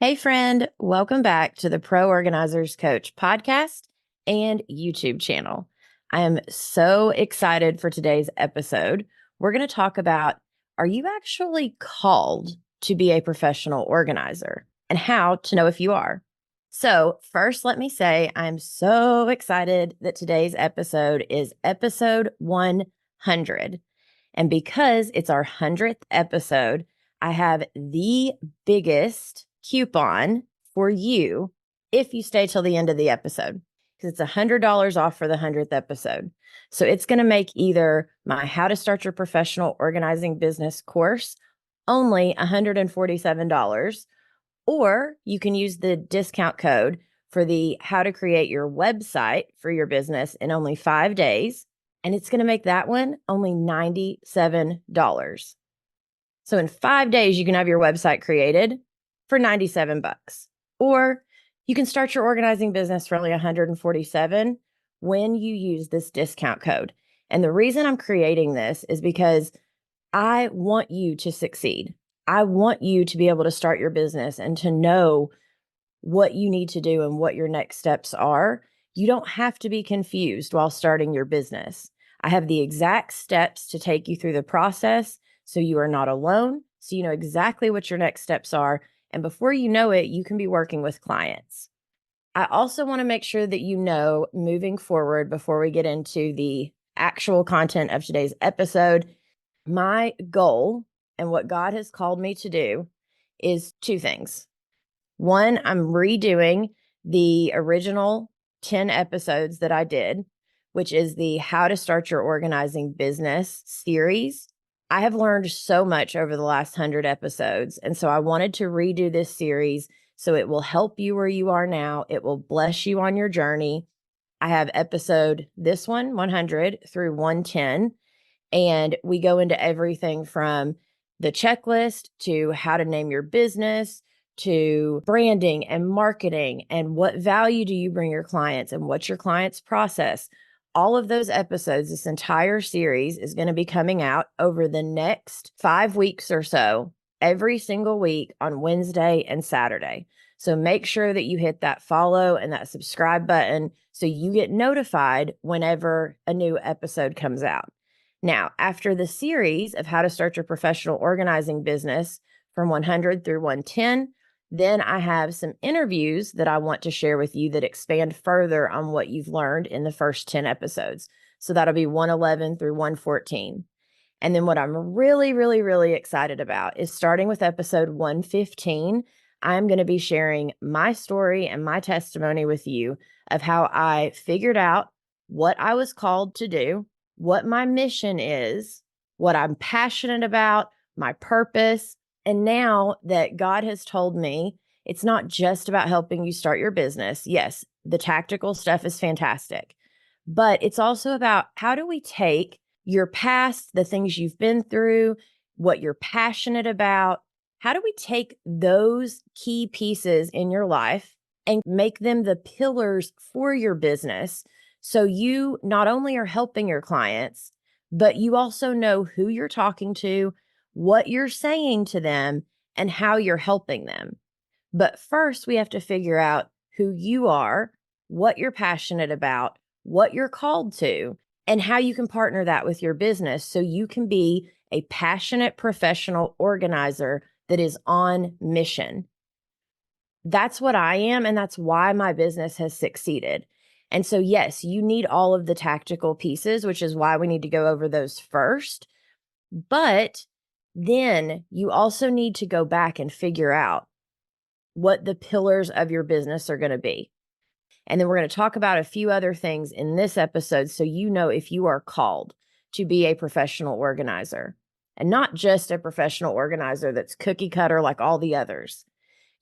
Hey, friend, welcome back to the Pro Organizers Coach podcast and YouTube channel. I am so excited for today's episode. We're going to talk about, are you actually called to be a professional organizer and how to know if you are? So first, let me say I'm so excited that today's episode is episode 100. And because it's our 100th episode, I have the biggest coupon for you if you stay till the end of the episode, because it's $100 off for the 100th episode. So it's going to make either my How to Start Your Professional Organizing Business course only $147, or you can use the discount code for the How to Create Your Website for Your Business in only 5 days. And it's going to make that one only $97. So in 5 days, you can have your website created for $97. Or you can start your organizing business for only $147 when you use this discount code. And the reason I'm creating this is because I want you to succeed. I want you to be able to start your business and to know what you need to do and what your next steps are. You don't have to be confused while starting your business. I have the exact steps to take you through the process so you are not alone, so you know exactly what your next steps are. And before you know it, you can be working with clients. I also want to make sure that you know, moving forward, before we get into the actual content of today's episode, my goal and what God has called me to do is two things. One, I'm redoing the original 10 episodes that I did, which is the How to Start Your Organizing Business series. I have learned so much over the last 100 episodes, and so I wanted to redo this series so it will help you where you are now. It will bless you on your journey. I have this one, 100 through 110, and we go into everything from the checklist to how to name your business, to branding and marketing, and what value do you bring your clients and what's your clients' process. All of those episodes, this entire series is going to be coming out over the next 5 weeks or so, every single week on Wednesday and Saturday. So make sure that you hit that follow and that subscribe button so you get notified whenever a new episode comes out. Now, after the series of How to Start Your Professional Organizing Business from 100 through 110, then I have some interviews that I want to share with you that expand further on what you've learned in the first 10 episodes. So that'll be 111 through 114. And then what I'm really, really, really excited about is starting with episode 115, I'm going to be sharing my story and my testimony with you of how I figured out what I was called to do, what my mission is, what I'm passionate about, my purpose. And now that God has told me it's not just about helping you start your business. Yes, the tactical stuff is fantastic, but it's also about how do we take your past, the things you've been through, what you're passionate about, how do we take those key pieces in your life and make them the pillars for your business so you not only are helping your clients, but you also know who you're talking to, what you're saying to them, and how you're helping them. But first, we have to figure out who you are, what you're passionate about, what you're called to, and how you can partner that with your business so you can be a passionate professional organizer that is on mission. That's what I am, and that's why my business has succeeded. And so, yes, you need all of the tactical pieces, which is why we need to go over those first. But then you also need to go back and figure out what the pillars of your business are going to be. And then we're going to talk about a few other things in this episode so you know if you are called to be a professional organizer, and not just a professional organizer that's cookie cutter like all the others.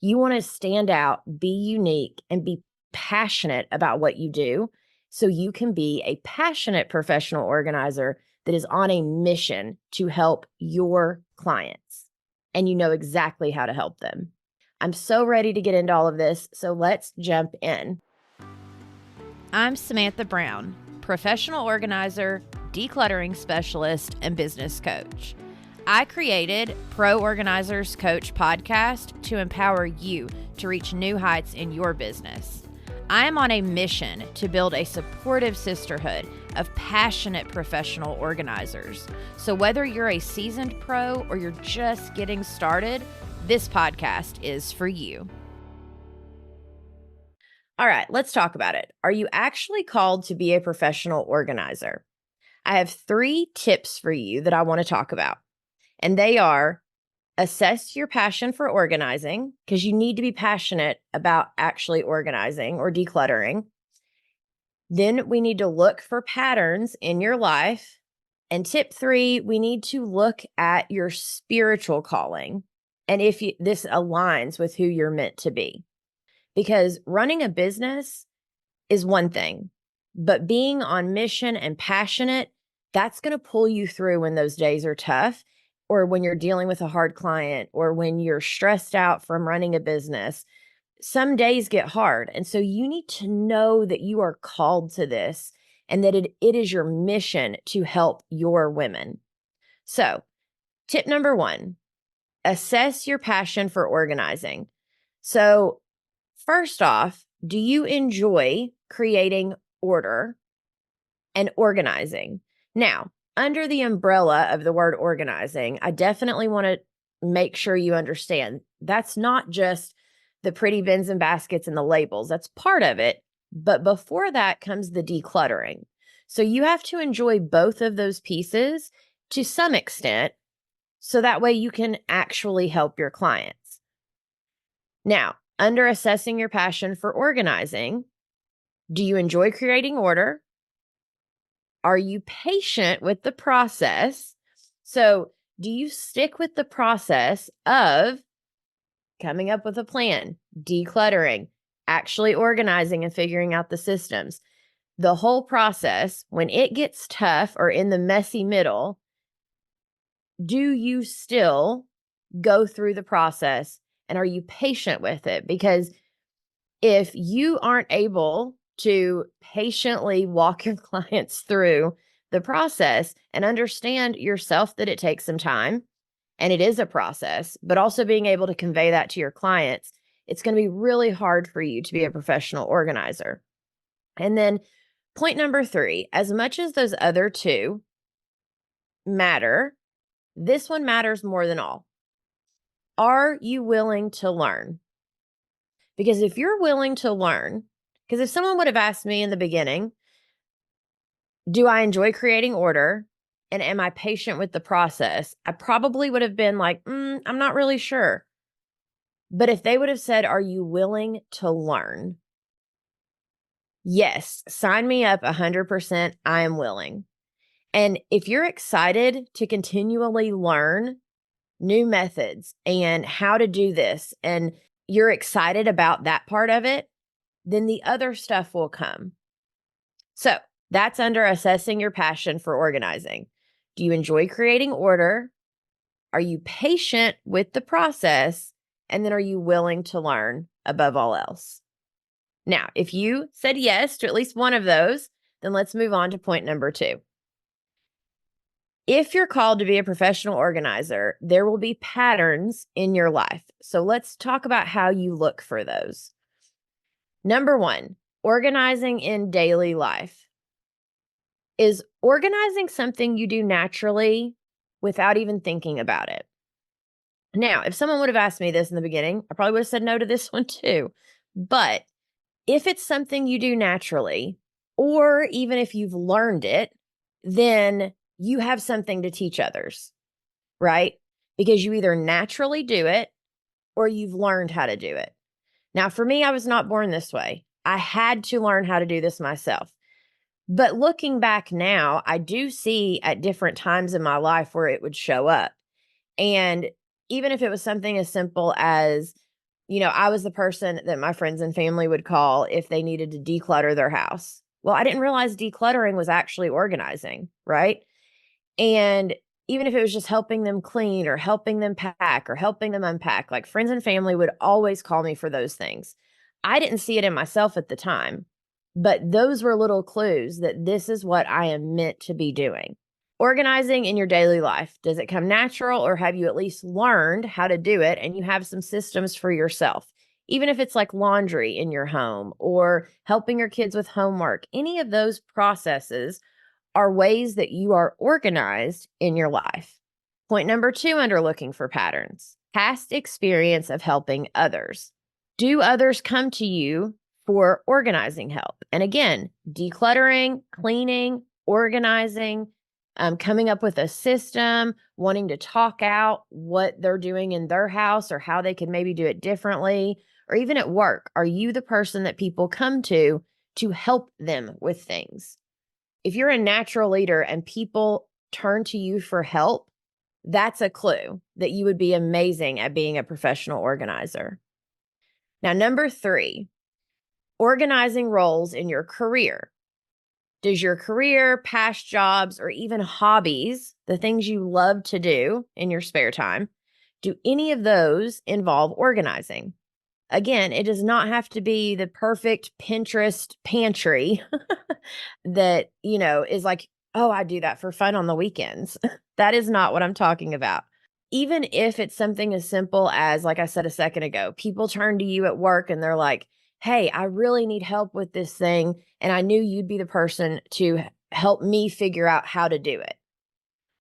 You want to stand out, be unique, and be passionate about what you do so you can be a passionate professional organizer that is on a mission to help your clients, and you know exactly how to help them. I'm so ready to get into all of this, so let's jump in. I'm Samantha Brown, professional organizer, decluttering specialist, and business coach. I created Pro Organizers Coach podcast to empower you to reach new heights in your business. I am on a mission to build a supportive sisterhood of passionate professional organizers. So whether you're a seasoned pro or you're just getting started, this podcast is for you. All right, let's talk about it. Are you actually called to be a professional organizer? I have 3 tips for you that I want to talk about. And they are: assess your passion for organizing, because you need to be passionate about actually organizing or decluttering. Then we need to look for patterns in your life. And tip 3, we need to look at your spiritual calling and if this aligns with who you're meant to be. Because running a business is one thing, but being on mission and passionate, that's going to pull you through when those days are tough, or when you're dealing with a hard client, or when you're stressed out from running a business. Some days get hard. And so you need to know that you are called to this and that it is your mission to help your women. So, tip number 1, assess your passion for organizing. So, first off, do you enjoy creating order and organizing? Now, under the umbrella of the word organizing, I definitely want to make sure you understand that's not just the pretty bins and baskets and the labels. That's part of it. But before that comes the decluttering. So you have to enjoy both of those pieces to some extent, so that way you can actually help your clients. Now, under assessing your passion for organizing, do you enjoy creating order? Are you patient with the process? So, do you stick with the process of coming up with a plan, decluttering, actually organizing and figuring out the systems? The whole process, when it gets tough or in the messy middle, do you still go through the process and are you patient with it? Because if you aren't able to patiently walk your clients through the process and understand yourself that it takes some time and it is a process, but also being able to convey that to your clients, it's going to be really hard for you to be a professional organizer. And then point number 3, as much as those other 2 matter, this one matters more than all. Are you willing to learn? Because if you're willing to learn, because if someone would have asked me in the beginning, do I enjoy creating order and am I patient with the process? I probably would have been like, I'm not really sure. But if they would have said, are you willing to learn? Yes, sign me up 100%. I am willing. And if you're excited to continually learn new methods and how to do this, and you're excited about that part of it, then the other stuff will come. So that's under assessing your passion for organizing. Do you enjoy creating order? Are you patient with the process? And then are you willing to learn above all else? Now, if you said yes to at least one of those, then let's move on to point number 2. If you're called to be a professional organizer, there will be patterns in your life. So let's talk about how you look for those. Number 1, organizing in daily life. Is organizing something you do naturally without even thinking about it? Now, if someone would have asked me this in the beginning, I probably would have said no to this one too. But if it's something you do naturally, or even if you've learned it, then you have something to teach others, right? Because you either naturally do it or you've learned how to do it. Now, for me, I was not born this way. I had to learn how to do this myself. But looking back now, I do see at different times in my life where it would show up. And even if it was something as simple as, I was the person that my friends and family would call if they needed to declutter their house. Well, I didn't realize decluttering was actually organizing, right? And even if it was just helping them clean or helping them pack or helping them unpack, like friends and family would always call me for those things. I didn't see it in myself at the time, but those were little clues that this is what I am meant to be doing. Organizing in your daily life, does it come natural, or have you at least learned how to do it and you have some systems for yourself? Even if it's like laundry in your home or helping your kids with homework, any of those processes are ways that you are organized in your life. Point number 2 under looking for patterns: past experience of helping others. Do others come to you for organizing help? And again, decluttering, cleaning, organizing, coming up with a system, wanting to talk out what they're doing in their house or how they could maybe do it differently, or even at work. Are you the person that people come to help them with things? If you're a natural leader and people turn to you for help, that's a clue that you would be amazing at being a professional organizer. Now, number 3, organizing roles in your career. Does your career, past jobs, or even hobbies, the things you love to do in your spare time, do any of those involve organizing? Again, it does not have to be the perfect Pinterest pantry that, is like, oh, I do that for fun on the weekends. That is not what I'm talking about. Even if it's something as simple as, like I said a second ago, people turn to you at work and they're like, hey, I really need help with this thing. And I knew you'd be the person to help me figure out how to do it.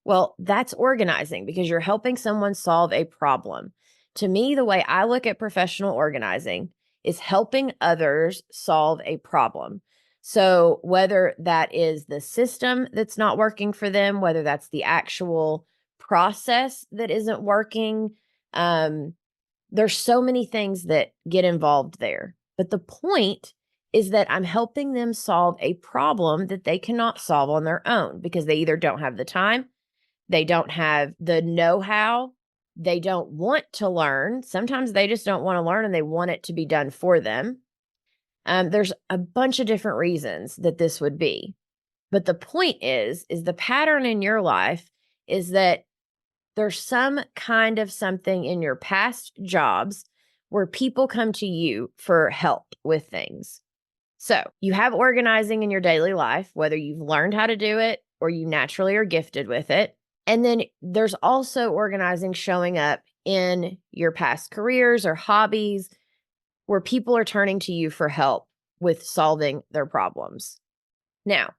Well, that's organizing because you're helping someone solve a problem. To me, the way I look at professional organizing is helping others solve a problem. So, whether that is the system that's not working for them, whether that's the actual process that isn't working, there's so many things that get involved there. But the point is that I'm helping them solve a problem that they cannot solve on their own because they either don't have the time, they don't have the know-how, they don't want to learn. Sometimes they just don't want to learn and they want it to be done for them. There's a bunch of different reasons that this would be. But the point is the pattern in your life is that there's some kind of something in your past jobs where people come to you for help with things. So you have organizing in your daily life, whether you've learned how to do it or you naturally are gifted with it. And then there's also organizing showing up in your past careers or hobbies where people are turning to you for help with solving their problems. Now,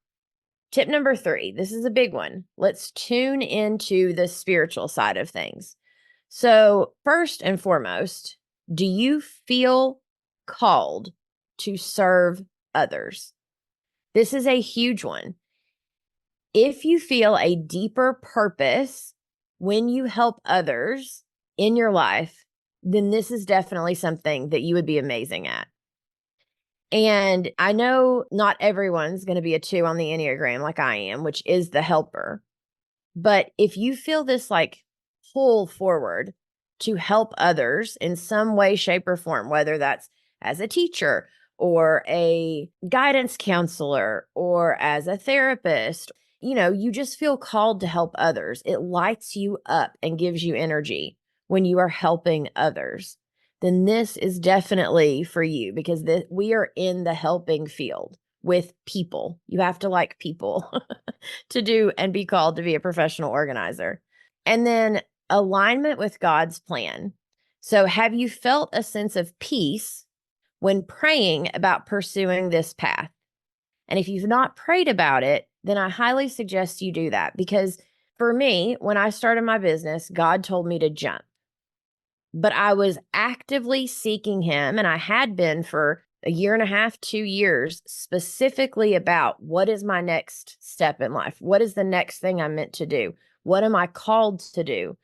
tip number 3, this is a big one. Let's tune into the spiritual side of things. So, first and foremost, do you feel called to serve others? This is a huge one. If you feel a deeper purpose when you help others in your life, then this is definitely something that you would be amazing at. And I know not everyone's going to be a 2 on the Enneagram like I am, which is the helper. But if you feel this like pull forward to help others in some way, shape, or form, whether that's as a teacher or a guidance counselor or as a therapist, you just feel called to help others. It lights you up and gives you energy when you are helping others. Then this is definitely for you because we are in the helping field with people. You have to like people to do and be called to be a professional organizer. And then alignment with God's plan. So, have you felt a sense of peace when praying about pursuing this path? And if you've not prayed about it, then I highly suggest you do that because for me, when I started my business, God told me to jump. But I was actively seeking him, and I had been for a year and a half, 2 years, specifically about what is my next step in life? What is the next thing I'm meant to do? What am I called to do?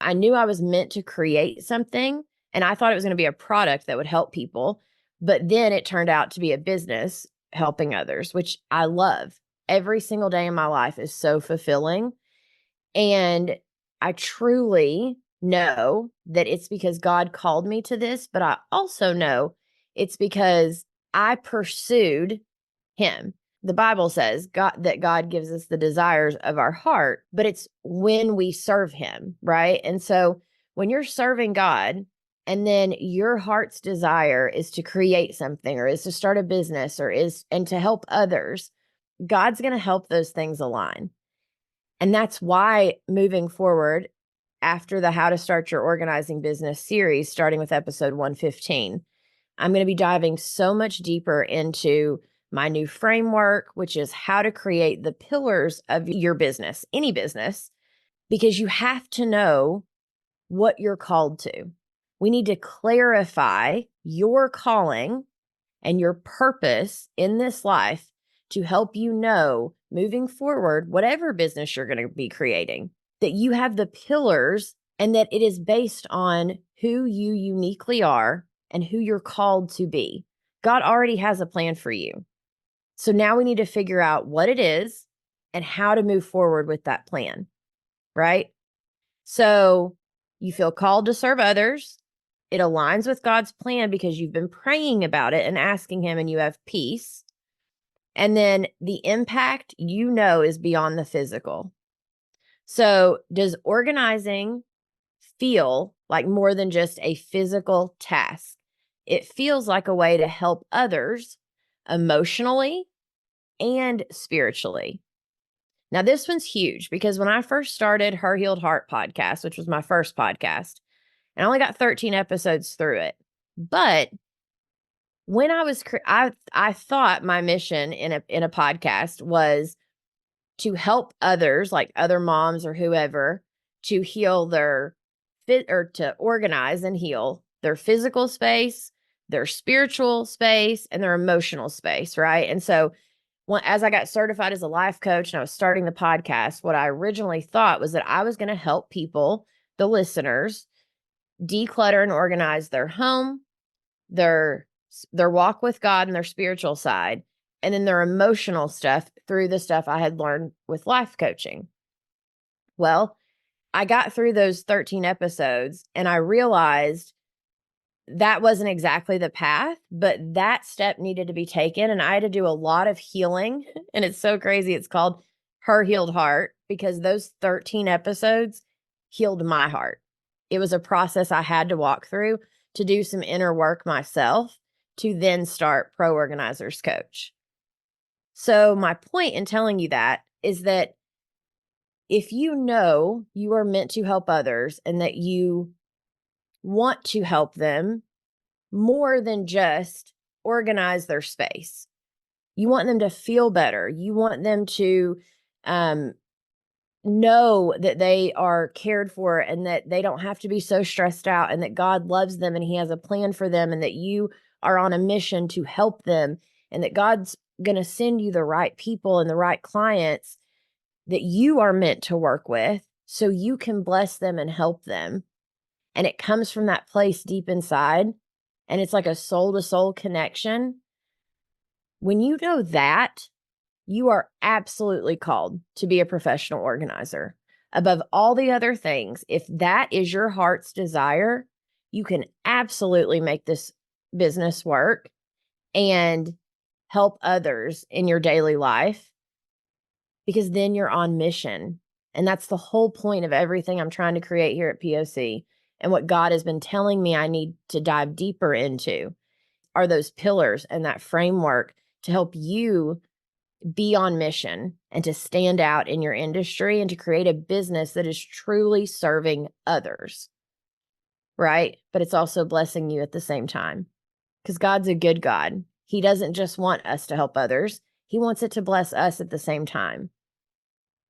I knew I was meant to create something, and I thought it was going to be a product that would help people. But then it turned out to be a business helping others, which I love. Every single day in my life is so fulfilling. And I truly know that it's because God called me to this, but I also know it's because I pursued him. The Bible says that God gives us the desires of our heart, but it's when we serve him, right? And so when you're serving God and then your heart's desire is to create something or is to start a business and to help others, God's going to help those things align. And that's why moving forward, after the How to Start Your Organizing Business series, starting with episode 115, I'm going to be diving so much deeper into my new framework, which is how to create the pillars of your business, any business, because you have to know what you're called to. We need to clarify your calling and your purpose in this life to help you know moving forward, whatever business you're going to be creating, that you have the pillars and that it is based on who you uniquely are and who you're called to be. God already has a plan for you. So now we need to figure out what it is and how to move forward with that plan, right? So you feel called to serve others. It aligns with God's plan because you've been praying about it and asking Him, and you have peace. And then the impact, is beyond the physical. So does organizing feel like more than just a physical task? It feels like a way to help others emotionally and spiritually. Now, this one's huge because when I first started Her Healed Heart podcast, which was my first podcast, and I only got 13 episodes through it, but when I was, I thought my mission in a podcast was to help others, like other moms or whoever, to heal their to organize and heal their physical space, their spiritual space, and their emotional space, right? And so as I got certified as a life coach and I was starting the podcast, what I originally thought was that I was going to help people, the listeners, declutter and organize their home, their walk with God and their spiritual side, and then their emotional stuff through the stuff I had learned with life coaching. Well, I got through those 13 episodes and I realized that wasn't exactly the path, but that step needed to be taken. And I had to do a lot of healing. And it's so crazy. It's called Her Healed Heart because those 13 episodes healed my heart. It was a process I had to walk through to do some inner work myself to then start Pro Organizers Coach. So my point in telling you that is that if you know you are meant to help others and that you want to help them more than just organize their space, you want them to feel better. You want them to know that they are cared for and that they don't have to be so stressed out and that God loves them and He has a plan for them and that you are on a mission to help them and that God's going to send you the right people and the right clients that you are meant to work with so you can bless them and help them. And it comes from that place deep inside. And it's like a soul to soul connection. When you know that, you are absolutely called to be a professional organizer. Above all the other things, if that is your heart's desire, you can absolutely make this business work and help others in your daily life because then you're on mission. And that's the whole point of everything I'm trying to create here at POC. And what God has been telling me I need to dive deeper into are those pillars and that framework to help you be on mission and to stand out in your industry and to create a business that is truly serving others, right? But it's also blessing you at the same time because God's a good God. He doesn't just want us to help others. He wants it to bless us at the same time.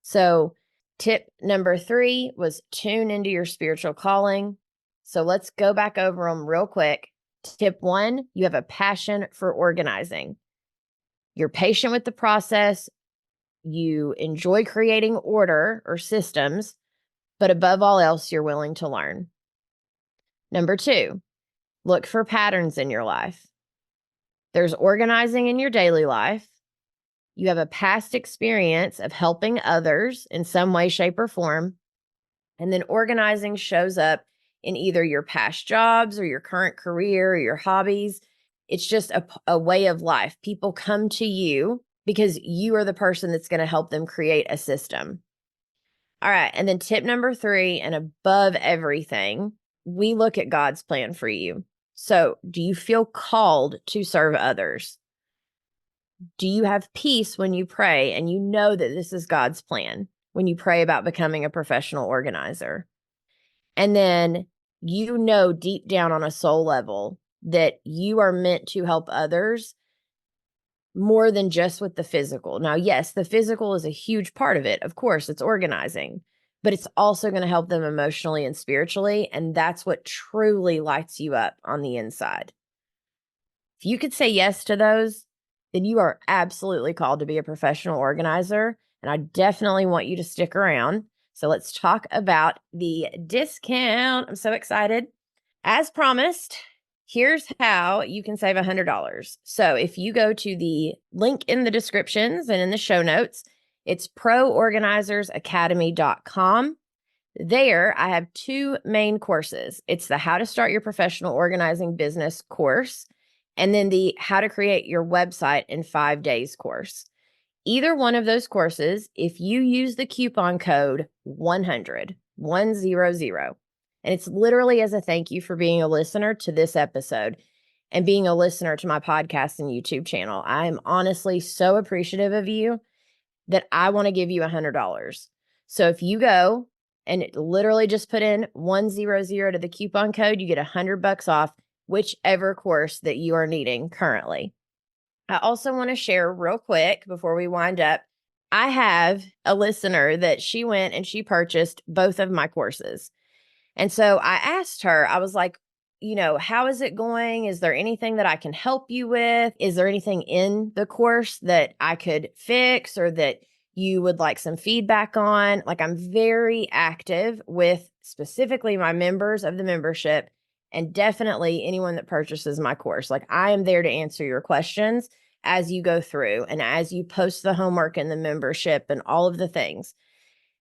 So tip number 3 was tune into your spiritual calling. So let's go back over them real quick. Tip 1, you have a passion for organizing. You're patient with the process. You enjoy creating order or systems, but above all else, you're willing to learn. Number 2, look for patterns in your life. There's organizing in your daily life. You have a past experience of helping others in some way, shape, or form. And then organizing shows up in either your past jobs or your current career or your hobbies. It's just a way of life. People come to you because you are the person that's going to help them create a system. All right. And then tip number 3, and above everything, we look at God's plan for you. So do you feel called to serve others? Do you have peace when you pray and you know that this is God's plan? when you pray about becoming a professional organizer. And then you know deep down on a soul level that you are meant to help others more than just with the physical. Now, yes, the physical is a huge part of it. Of course, it's organizing, but it's also going to help them emotionally and spiritually. And that's what truly lights you up on the inside. If you could say yes to those, then you are absolutely called to be a professional organizer. And I definitely want you to stick around. So let's talk about the discount. I'm so excited. As promised, here's how you can save $100. So if you go to the link in the descriptions and in the show notes, it's proorganizerzacademy.com. There, I have two main courses. It's the How to Start Your Professional Organizing Business course, and then the How to Create Your Website in 5 Days course. Either one of those courses, if you use the coupon code 100, and it's literally as a thank you for being a listener to this episode and being a listener to my podcast and YouTube channel. I am honestly so appreciative of you that I want to give you $100. So if you go and literally just put in 100 to the coupon code, you get $100 off whichever course that you are needing currently. I also want to share real quick before we wind up. I have a listener that she went and she purchased both of my courses. And so I asked her, I was like, how is it going? Is there anything that I can help you with? Is there anything in the course that I could fix or that you would like some feedback on? Like, I'm very active with specifically my members of the membership and definitely anyone that purchases my course. Like, I am there to answer your questions as you go through and as you post the homework in the membership and all of the things.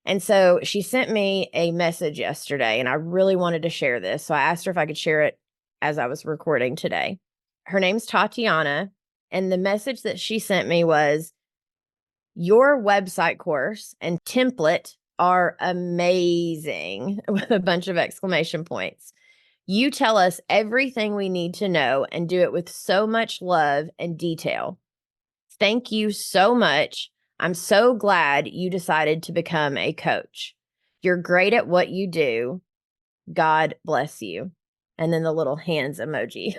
And so she sent me a message yesterday, and I really wanted to share this. So I asked her if I could share it as I was recording today. Her name's Tatiana, and the message that she sent me was, your website course and template are amazing, with a bunch of exclamation points. You tell us everything we need to know and do it with so much love and detail. Thank you so much. I'm so glad you decided to become a coach. You're great at what you do. God bless you. And then the little hands emoji.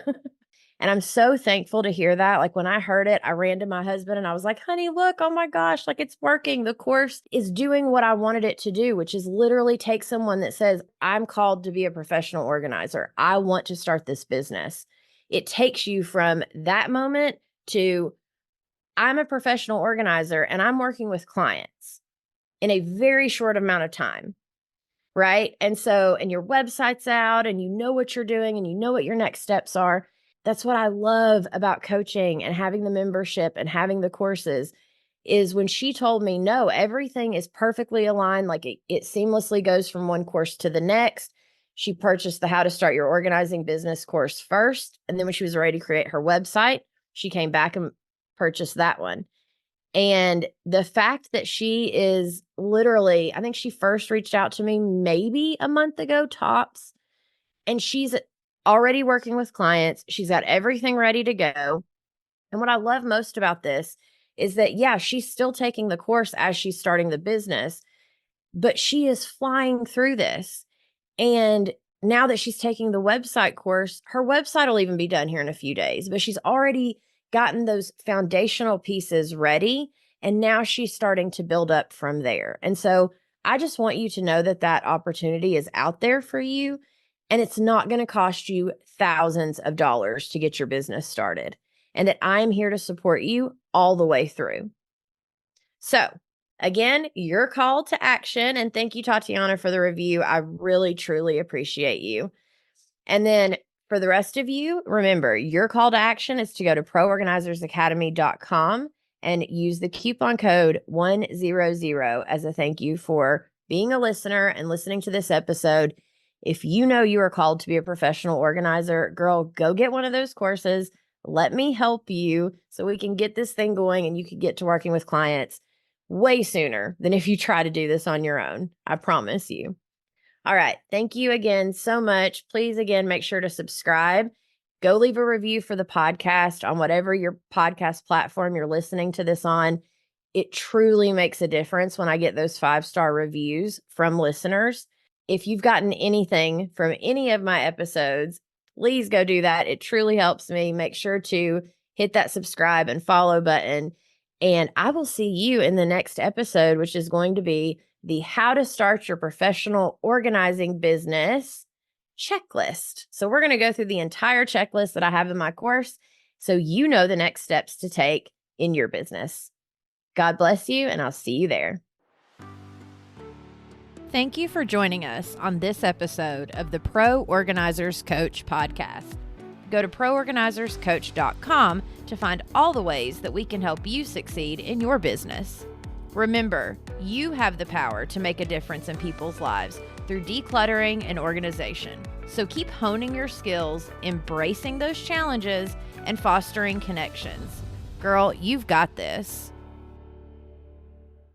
And I'm so thankful to hear that. Like, when I heard it, I ran to my husband and I was like, honey, look, oh my gosh, like, it's working. The course is doing what I wanted it to do, which is literally take someone that says, I'm called to be a professional organizer. I want to start this business. It takes you from that moment to, I'm a professional organizer and I'm working with clients in a very short amount of time, right? And so, and your website's out and you know what you're doing and you know what your next steps are. That's what I love about coaching and having the membership and having the courses, is when she told me, no, everything is perfectly aligned. Like, it seamlessly goes from one course to the next. She purchased the How to Start Your Organizing Business course first. And then when she was ready to create her website, she came back and purchased that one. And the fact that she is literally, I think she first reached out to me maybe a month ago tops, and she's already working with clients. She's got everything ready to go. And what I love most about this is that, yeah, she's still taking the course as she's starting the business, but she is flying through this. And now that she's taking the website course, her website will even be done here in a few days, but she's already gotten those foundational pieces ready. And now she's starting to build up from there. And so I just want you to know that that opportunity is out there for you. And it's not going to cost you thousands of dollars to get your business started. And that I'm here to support you all the way through. So again, your call to action. And thank you, Tatiana, for the review. I really, truly appreciate you. And then for the rest of you, remember, your call to action is to go to proorganizerzacademy.com and use the coupon code 100 as a thank you for being a listener and listening to this episode. If you know you are called to be a professional organizer, girl, go get one of those courses. Let me help you so we can get this thing going and you can get to working with clients way sooner than if you try to do this on your own. I promise you. All right. Thank you again so much. Please, again, make sure to subscribe. Go leave a review for the podcast on whatever your podcast platform you're listening to this on. It truly makes a difference when I get those 5-star reviews from listeners. If you've gotten anything from any of my episodes, please go do that. It truly helps me. Make sure to hit that subscribe and follow button. And I will see you in the next episode, which is going to be the How to Start Your Professional Organizing Business checklist. So we're going to go through the entire checklist that I have in my course so you know the next steps to take in your business. God bless you, and I'll see you there. Thank you for joining us on this episode of the Pro Organizers Coach podcast. Go to proorganizerscoach.com to find all the ways that we can help you succeed in your business. Remember, you have the power to make a difference in people's lives through decluttering and organization. So keep honing your skills, embracing those challenges, and fostering connections. Girl, you've got this.